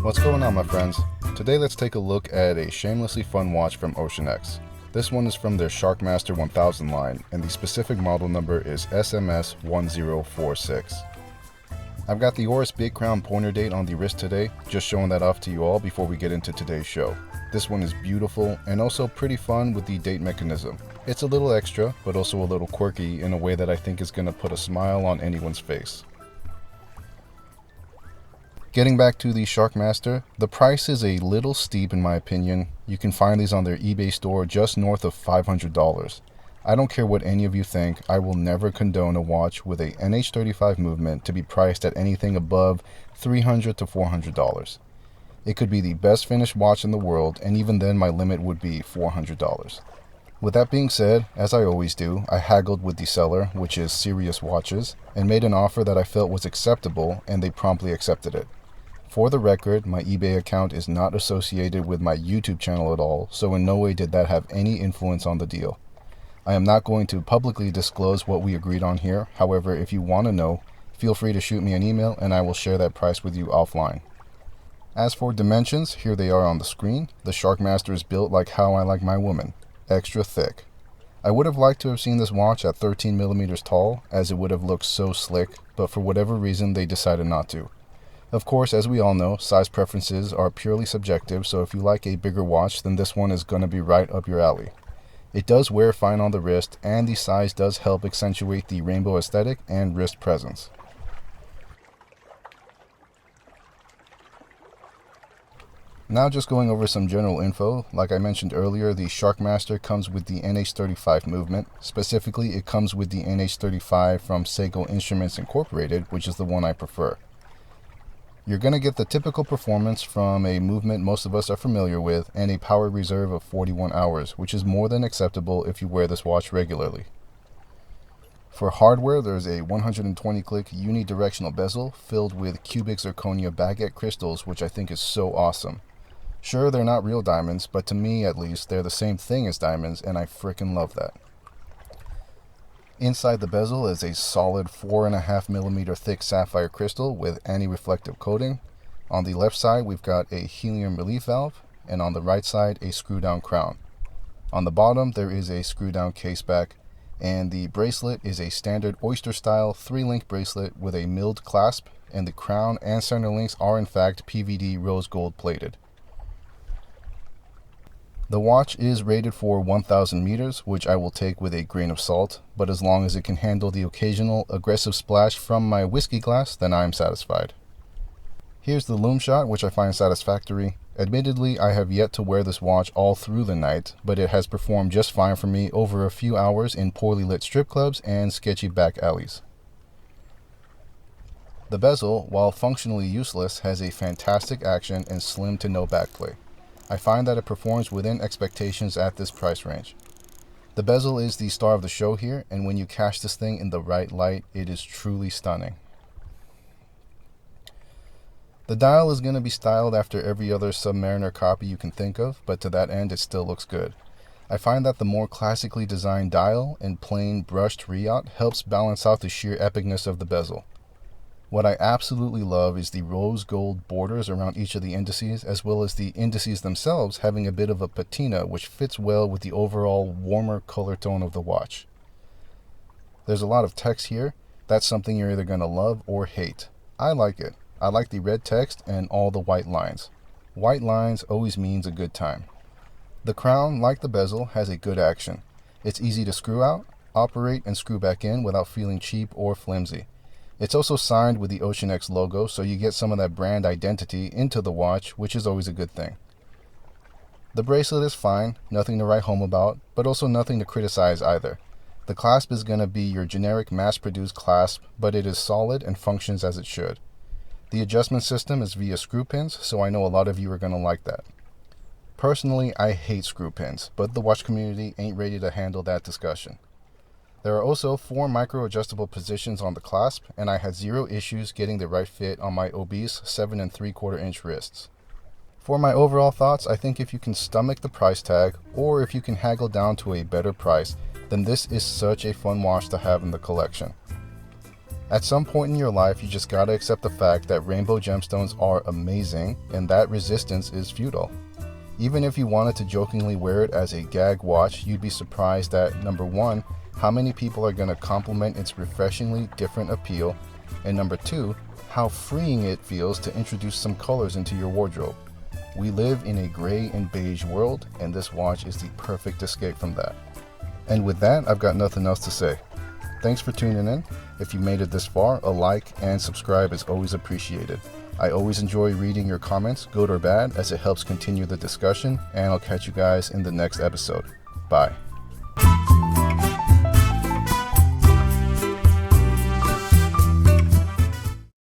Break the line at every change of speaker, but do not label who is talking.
What's going on, my friends? Today let's take a look at a shamelessly fun watch from OceanX. This one is from their Sharkmaster 1000 line, and the specific model number is SMS1046. I've got the Oris Big Crown pointer date on the wrist today, just showing that off to you all before we get into today's show. This one is beautiful and also pretty fun with the date mechanism. It's a little extra, but also a little quirky in a way that I think is going to put a smile on anyone's face. Getting back to the Sharkmaster, the price is a little steep in my opinion. You can find these on their eBay store just north of $500. I don't care what any of you think, I will never condone a watch with a NH35 movement to be priced at anything above $300 to $400. It could be the best finished watch in the world, and even then my limit would be $400. With that being said, as I always do, I haggled with the seller, which is Serious Watches, and made an offer that I felt was acceptable, and they promptly accepted it. For the record, my eBay account is not associated with my YouTube channel at all, so in no way did that have any influence on the deal. I am not going to publicly disclose what we agreed on here. However, if you want to know, feel free to shoot me an email and I will share that price with you offline. As for dimensions, here they are on the screen. The Sharkmaster is built like how I like my woman, extra thick. I would have liked to have seen this watch at 13 millimeters tall, as it would have looked so slick, but for whatever reason they decided not to. Of course, as we all know, size preferences are purely subjective, so if you like a bigger watch, then this one is going to be right up your alley. It does wear fine on the wrist, and the size does help accentuate the rainbow aesthetic and wrist presence. Now just going over some general info. Like I mentioned earlier, the Sharkmaster comes with the NH35 movement. Specifically, it comes with the NH35 from Seiko Instruments Incorporated, which is the one I prefer. You're going to get the typical performance from a movement most of us are familiar with and a power reserve of 41 hours, which is more than acceptable if you wear this watch regularly. For hardware, there's a 120-click unidirectional bezel filled with cubic zirconia baguette crystals, which I think is so awesome. Sure, they're not real diamonds, but to me at least, they're the same thing as diamonds, and I frickin' love that. Inside the bezel is a solid 4.5 millimeter thick sapphire crystal with anti-reflective coating. On the left side we've got a helium relief valve, and on the right side a screw down crown. On the bottom there is a screw down case back, and the bracelet is a standard oyster style 3-link bracelet with a milled clasp, and the crown and center links are in fact PVD rose gold plated. The watch is rated for 1,000 meters, which I will take with a grain of salt, but as long as it can handle the occasional aggressive splash from my whiskey glass, then I am satisfied. Here's the Lumeshot, which I find satisfactory. Admittedly, I have yet to wear this watch all through the night, but it has performed just fine for me over a few hours in poorly lit strip clubs and sketchy back alleys. The bezel, while functionally useless, has a fantastic action and slim to no backplay. I find that it performs within expectations at this price range. The bezel is the star of the show here, and when you catch this thing in the right light, it is truly stunning. The dial is going to be styled after every other Submariner copy you can think of, but to that end it still looks good. I find that the more classically designed dial and plain brushed riot helps balance out the sheer epicness of the bezel. What I absolutely love is the rose gold borders around each of the indices, as well as the indices themselves having a bit of a patina which fits well with the overall warmer color tone of the watch. There's a lot of text here. That's something you're either going to love or hate. I like it. I like the red text and all the white lines. White lines always means a good time. The crown, like the bezel, has a good action. It's easy to screw out, operate, and screw back in without feeling cheap or flimsy. It's also signed with the OceanX logo, so you get some of that brand identity into the watch, which is always a good thing. The bracelet is fine, nothing to write home about, but also nothing to criticize either. The clasp is going to be your generic mass-produced clasp, but it is solid and functions as it should. The adjustment system is via screw pins, so I know a lot of you are going to like that. Personally, I hate screw pins, but the watch community ain't ready to handle that discussion. There are also 4 micro-adjustable positions on the clasp, and I had zero issues getting the right fit on my obese 7 3/4 inch wrists. For my overall thoughts, I think if you can stomach the price tag, or if you can haggle down to a better price, then this is such a fun watch to have in the collection. At some point in your life, you just gotta accept the fact that rainbow gemstones are amazing and that resistance is futile. Even if you wanted to jokingly wear it as a gag watch, you'd be surprised at, number one, how many people are gonna compliment its refreshingly different appeal, and number two, how freeing it feels to introduce some colors into your wardrobe. We live in a gray and beige world, and this watch is the perfect escape from that. And with that, I've got nothing else to say. Thanks for tuning in. If you made it this far, a like and subscribe is always appreciated. I always enjoy reading your comments, good or bad, as it helps continue the discussion, and I'll catch you guys in the next episode. Bye.